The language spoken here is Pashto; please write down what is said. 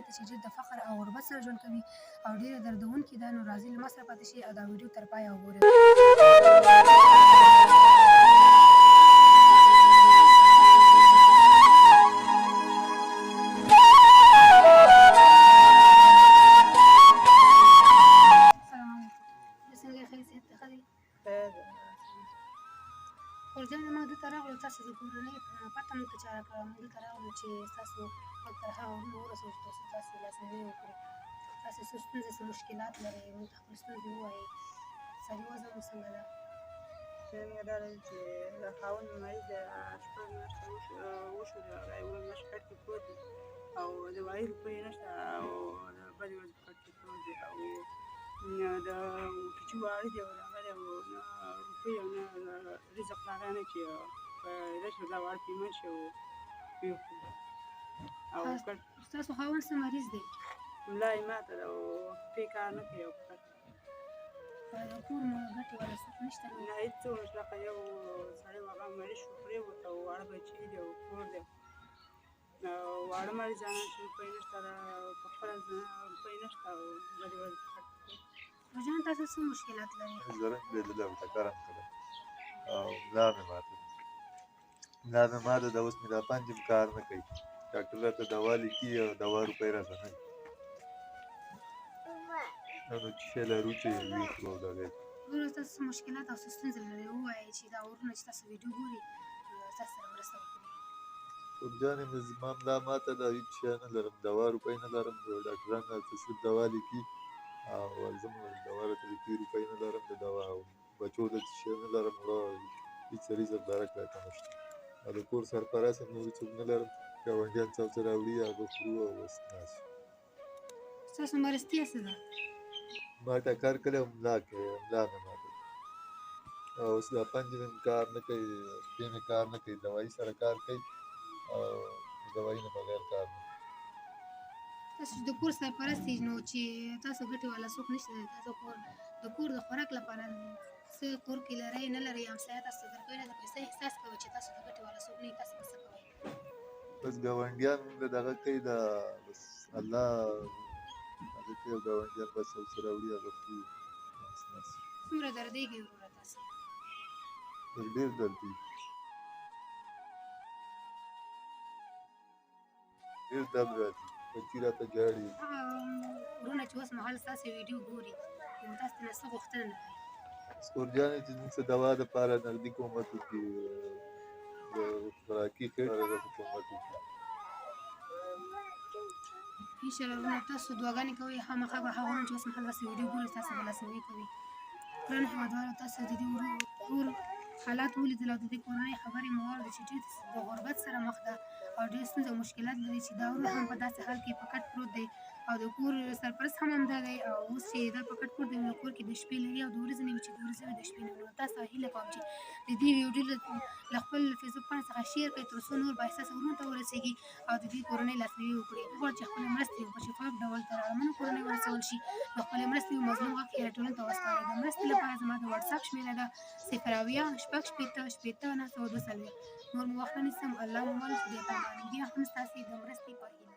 ته چې ډېر د فخر او غربت سره ژوند کوي او ډېره دردونکې ده. نو راځئ له ما سره پاتې شئ او دا ویډیو تر پایه وګورئ. ورځنه موږ دلته راغلو، تاسو د کورنۍ پته موږ ته چا راکړه. موږ دلته راغلو چې ستاسو غږ تر هغه وروڼو ورسوو چې تاسو تاسې لاسنیوی وکړئ. تاسو څه ستونزې څه مشکلات لرئ، موږ ته خپلې ستونزې ووایئ. اقتصادي وضع مو څنګه ده؟ څنګه دا ده چې د خاوند مریض دی، شپږ میاشتې وشولې، هغه یوه میاشت کټ کې پروت دی او دوايي روپۍ نشته او د بدې ورځې په کټ کې پروت دی او د ټوچي واړه دی او هغه دی او نه روپۍ او نه رزق هغه نه چې په رشته دا واړه پیمنټ شي او ویې او کټ. ستاسو خاوند څه مریض دی؟ ملا یې ماته ده او پې کار نه کوي او په کټ د کور نو ګټې والا څوک نشته؟ نه هېڅوک نشته. هغه یو سړی و هغه مریض شو پرېوت او واړه بچي دي او کور دی او واړه مریضانان چې روپۍ نشته په خپله روپۍ نشته او بدې ورځې په کټ کې. روژان تاسو څه مشکلات لرئ؟ زرنګ لیدلی او ټکر هم کړی او ملا مې ماته ده. ملا مې ماته ده، اوس مې دا پنج هم کار نه کوي. ډاکټر راته دوا لیکي او دوا روپۍ راته نه کوي. نو چې شی لرو چې ویې کړو او دغه ورور تاسو څه مشکلات او څه ستونزې لرئ ووایئ چې دا ورونه چې تاسو ویډیو ګوري تاسو سره مرسته وکړي. جانې مې زما ملا ماته ده، هېڅ شی نه لرم، دوا روپۍ نه لرم. ډاکټران راته صرف دوا لیکي او ورځم دوا راته لیکي، روپۍ نه لرم د دوا او بچو ته څه شی نه لرم. هېڅ رزق درک راته نشته او د کور سرپرست هم نور هېڅوک نه لرم. ګاونډیان څه او څه راوړي هغه خورو او بس ناست یو. ستاسو مرستیا څه ده؟ ما ټکر کړی او ملا مې ماته ده او اوس دا پنج مې کار نه کوي، پښې مې کار نه کوي. دوايي سره کار کوي او دوايي نه بغیر کار نه کوي. تاسو چې د کور سرپرست یې نو چې تاسو ګټې والا څوک نشته دی، تاسو د کور د خوراک لپاره څه کور کې لرئ نه لرئ، همسایه تاسو ته درکوي نه درکوي، څه احساس کوئ چې تاسو د ګټې والا څوک نه یې، تاسو به څه کوئ؟ بس ګاونډیان مونږ دغه کوي، دا بس الله هغه کوي او ګاونډیان بس او څه راوړي هغه خورو. څومره دردېږئ وروره تاسې؟ ډېر دردېږي، ډېر درد راځي. بچي راته ژاړي. هغه وروڼه چې اوس مهال ستاسې ویډیو ګوري نو تاسو ترې څه غوښتنه لرئ؟ سکورجانې چې زموږ څه دوا دپاره نغدي کومک وکړي، د خوراکي خېټ کومک وکړي. انشاءالله وروڼه تاسو دعاګانې کوئ، خامخا به هغه وروڼه چې اوس مهال داسې ویډیو ګوري تاسو به لاسنیوي کوي. ګرانو هېوادوالو، تاسو د دې ورور حالات ولیدل او د دې کورنۍ خبرې مو واورېدې چې ډېر د غربت سره مخ ده او ډېر ستونزې او مشکلات لري چې دا ورور هم په داسې حال کې په کټ پروت دی او د کور سرپرست هم همدا دی او اوس چې دا په کټ پروت دی نو کور کې د شپې لري او د ورځې نه وي چې د ورځې وي د شپې نه وي. نو تاسو هیله کوم چې د دې ویډیو له خپل فیسبوک پاڼې څخه شیر کړئ تر څو نور بااحساسه وروڼو ته ورسېږي او د دې کورنۍ لاسنیوي وکړي. غواړو چې خپلې مرستې په شفاف ډول تر اړمنو کورنیو ورسول شي نو خپلې مرستې مظلوم غږ خیرات ټولنې ته وسپارئ. د مرستې لپاره زما د واتساپ شمېره ده 080 شپږ شپېته شپېته 942. نور مو وخت نه نیسم، الله مو مل، خدای پامان. بیا هم ستاسې د مرستې په هیله.